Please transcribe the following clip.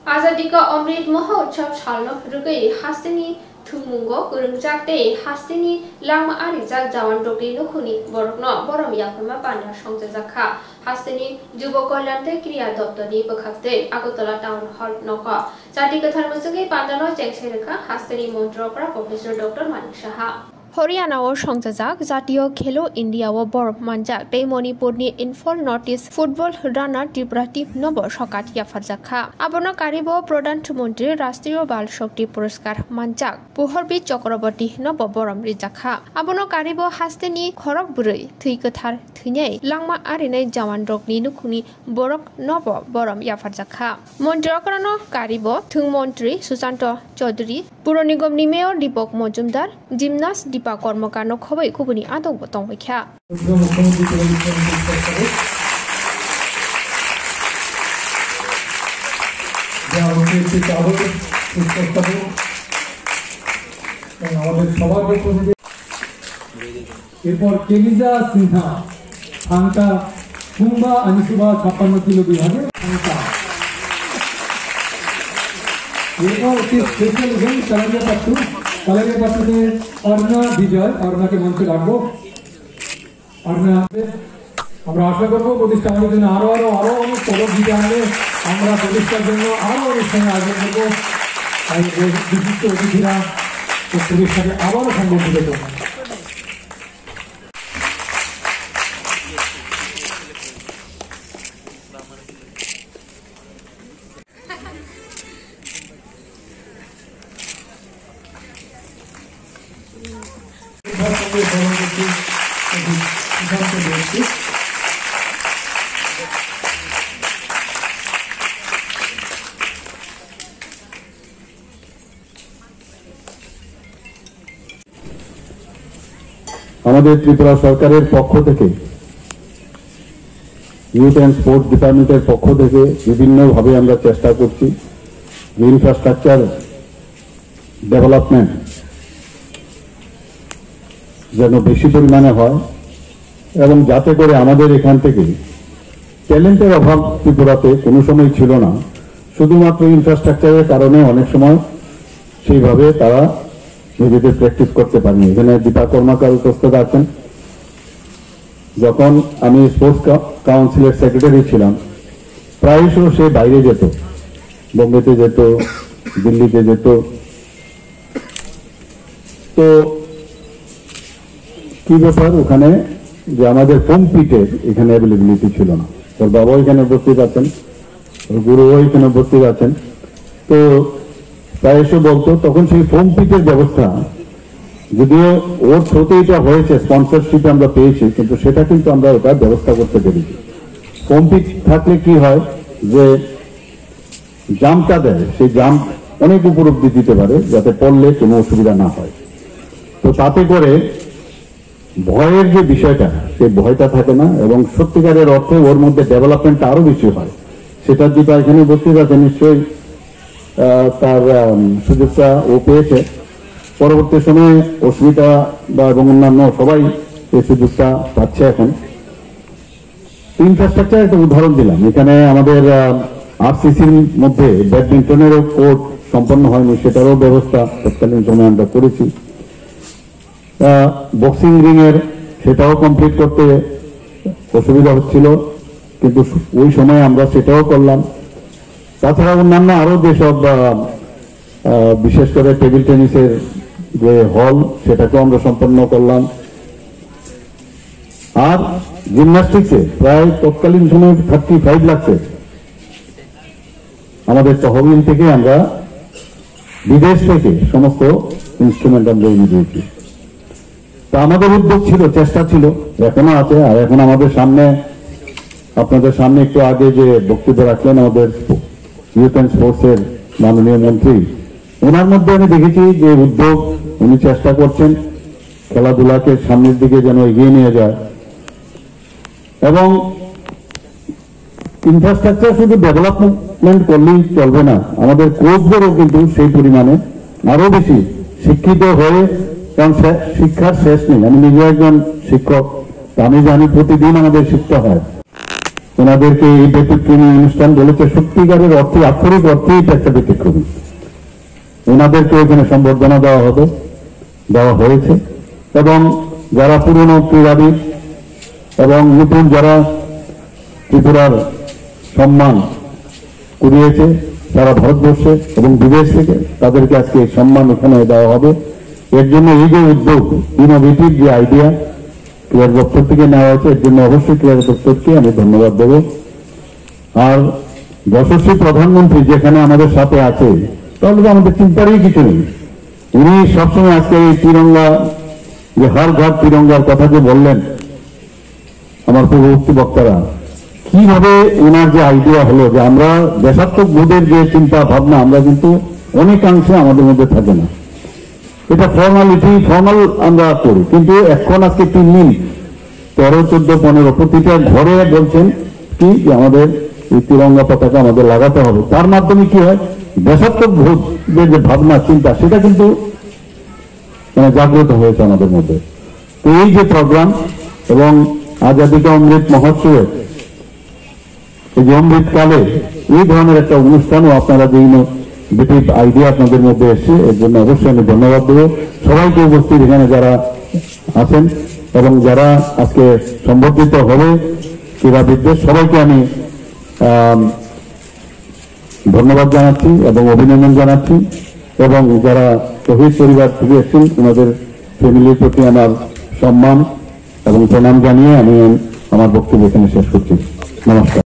आजादी का अमृत महोत्सव सालनो रुगै हास्तिनी थुमुंगो गुरुंगजाकते हास्तिनी लामा आरिजाक जवान रोगै नखुनि बरकनो बरम याफमा पाना संजाजाखा हास्तिनी जुब कल्याण क्रिया दप्तरनि बखाक्ते आगरतला टाउन हल नक जाति कथार मसुगै पान्दानो जेंगसेरखा हास्तिनी मन्त्रपरा प्रोफेसर डॉक्टर मानिक साहा हरियाणा और संजाजाक जातीय खेलो इंडिया व बरफ मानजाक ते मणिपुरनि इनफल नर्थ ईस्ट फुटबल रानार त्रिपुरा टीम नब सकात याफारजाखा आबनो कारिब प्रधानमंत्री राष्ट्रीय बाल शक्ति पुरस्कार मानजाक पुहरबीर चक्रवर्ती नब बरम रिजाखा आबनो कारिब हास्तेनि खरक बुरै थै गोथार थैनै लांमा आरिनाय जवान रगनि नुखुनि बरक नब बरम याफारजाखा मन्त्रकरनो कारिब थुं मन्त्री सुशांत चौधरी पुर निगमनि मेयर दीपक मजुमदार जिमनास्ट दीपा कर्मकार खबै खुबुनि आदौ बतौ बैख्या এরপর কেলিজা সিনহা আঙ্কা কুম্বা আনিসুবা 56 কিলো বিভাগে আঙ্কা এরপর একটি স্পেশাল ইভেন্ট কালারিয়া পাত্রতে অর্ণা বিজয় অর্ণাকে মঞ্চে রাখবো অর্ণা আমরা আশা করবো প্রতিষ্ঠানের জন্য আরো অনেক পদক জিতে আনবে আমরা প্রতিষ্ঠার জন্য আরো অনুষ্ঠানে আয়োজন করবো বিশিষ্ট অতিথিরা প্রতিষ্ঠাকে আবারও সংগঠিত করবো আমাদের ত্রিপুরা সরকারের পক্ষ থেকে ইউথ এন্ড স্পোর্টস ডিপার্টমেন্টের পক্ষ থেকে বিভিন্নভাবে আমরা চেষ্টা করছি ইনফ্রাস্ট্রাকচার ডেভেলপমেন্ট যেন বেশি পরিমাণে হয় এবং যাতে করে আমাদের এখান থেকে ট্যালেন্টের অভাব ত্রিপুরাতে কোনো সময় ছিল না শুধুমাত্র ইনফ্রাস্ট্রাকচারের কারণে অনেক সময় সেইভাবে তারা নিজেদের প্র্যাকটিস করতে পারেনি এখানে দীপা কর্মকার উপস্থিত আছেন যখন আমি স্পোর্টস কাউন্সিলের সেক্রেটারি ছিলাম প্রায়শই সে বাইরে যেত বোম্বেতে যেত দিল্লিতে যেত তো কি ব্যাপার ওখানে যে আমাদের ফোম পিটের এখানে অ্যাভেলেবিলিটি ছিল না ওর বাবাও এখানে উপস্থিত আছেন ওর গুরুও এখানে উপস্থিত আছেন তো প্রায়শই বলতো তখন সেই ফোম পিটের ব্যবস্থা যদিও ওর থ্রুতে এটা হয়েছে স্পন্সরশিপ আমরা পেয়েছি কিন্তু সেটা কিন্তু আমরা ওটা ব্যবস্থা করতে পেরেছি ফোম পিট থাকলে কি হয় যে জাম্পটা দেয় সেই জাম্প অনেক উপর অব্দি দিতে পারে যাতে পড়লে কোনো অসুবিধা না হয় তো তাতে করে ভয়ের যে বিষয়টা সেই ভয়টা থাকে না এবং সত্যিকারের অর্থে ওর মধ্যে ডেভেলপমেন্টটা আরো বেশি হয় সেটার যেটা এখানে উপস্থিত আছে নিশ্চয়ই তার সুযোগটা ও পেয়েছে পরবর্তী সময়ে অস্মিতা বা এবং অন্যান্য সবাই এই সুযোগটা পাচ্ছে এখন ইনফ্রাস্ট্রাকচার একটা উদাহরণ দিলাম এখানে আমাদের আরসিসির মধ্যে ব্যাডমিন্টনেরও কোর্ট সম্পন্ন হয়নি সেটারও ব্যবস্থা তৎকালীন সময়ে আমরা করেছি বক্সিং রিং এর সেটাও কমপ্লিট করতে অসুবিধা হচ্ছিল কিন্তু ওই সময় আমরা সেটাও করলাম তাছাড়া অন্যান্য আরো যেসব বিশেষ করে টেবিল টেনিসের যে হল সেটাকেও আমরা সম্পন্ন করলাম আর জিমন্যাস্টিক্সে প্রায় তৎকালীন সময় 35 লাখের আমাদের তহবিল থেকে আমরা বিদেশ থেকে সমস্ত ইনস্ট্রুমেন্ট আমরা এনে দিয়েছি তা আমাদের উদ্যোগ ছিল চেষ্টা ছিল এখনো আছে আর এখন আমাদের সামনে আপনাদের সামনে একটু আগে যে বক্তব্য রাখলেন আমাদের ইউথ এন্ড স্পোর্টস এর মাননীয় মন্ত্রী ওনার মধ্যে আমি দেখেছি যে উদ্যোগ উনি চেষ্টা করছেন খেলাধুলাকে সামনের দিকে যেন এগিয়ে নিয়ে যায় এবং ইনফ্রাস্ট্রাকচার শুধু ডেভেলপমেন্ট করলেই চলবে না আমাদের কোচদেরও কিন্তু সেই পরিমাণে আরো বেশি শিক্ষিত হয়ে কারণ শিক্ষার শেষ নেই আমি নিজে একজন শিক্ষক আমি জানি প্রতিদিন আমাদের শিখতে হয় ওনাদেরকে এই ব্যতিক্রমী অনুষ্ঠান বলেছে, সত্যিকারের অর্থে আক্ষরিক অর্থে এটা একটা ব্যতিক্রমী। ওনাদেরকে এখানে সম্বর্ধনা দেওয়া হয়েছে এবং যারা পুরনো ক্রীড়াবিদ এবং নতুন যারা ত্রিপুরার সম্মান কুড়িয়েছে সারা ভারতবর্ষে এবং বিদেশ থেকে, তাদেরকে আজকে সম্মান এখানে দেওয়া হবে। এর জন্য এই যে উদ্যোগ, ইনোভেটিভ যে আইডিয়া ক্রীড়া দপ্তর থেকে নেওয়া হয়েছে, এর জন্য অবশ্যই ক্রীড়া দপ্তরকে আমি ধন্যবাদ দেব। আর যশস্বী প্রধানমন্ত্রী যেখানে আমাদের সাথে আছে, তাহলে তো আমাদের চিন্তারই কিছু নেই। উনি সবসময় আজকে এই তিরঙ্গা, যে হর ঘর তিরঙ্গার কথা যে বললেন আমার পূর্ববর্তী বক্তারা, কিভাবে ওনার যে আইডিয়া হলো যে আমরা দেশাত্মক বোধের যে চিন্তা ভাবনা আমরা কিন্তু অনেকাংশে আমাদের মধ্যে থাকে না, এটা ফর্মাল আমরা করি, কিন্তু এখন আজকে 3 দিন 13, 14, 15 প্রতিটা ঘরে বলছেন কি যে আমাদের এই তিরঙ্গা পতাকা আমাদের লাগাতে হবে। তার মাধ্যমে কি হয়, দেশাত্মক বোধের যে ভাবনা চিন্তা সেটা কিন্তু জাগ্রত হয়েছে আমাদের মধ্যে। তো এই যে প্রোগ্রাম এবং আজাদী কা অমৃত মহোৎসবে এই যে অমৃতকালে এই ধরনের একটা অনুষ্ঠানও আপনারা যে ইনোভেটিভ আইডিয়া আপনাদের মধ্যে এসছে, এর জন্য অবশ্যই আমি ধন্যবাদ দেব সবাইকে উপস্থিত এখানে যারা আছেন এবং যারা আজকে সম্বর্ধিত হবে ক্রীড়াবিদদের, সবাইকে আমি ধন্যবাদ জানাচ্ছি এবং অভিনন্দন জানাচ্ছি এবং যারা শহীদ পরিবার থেকে এসেছেন ওনাদের ফ্যামিলির প্রতি আমার সম্মান এবং প্রণাম জানিয়ে আমি আমার বক্তব্য এখানে শেষ করছি। নমস্কার।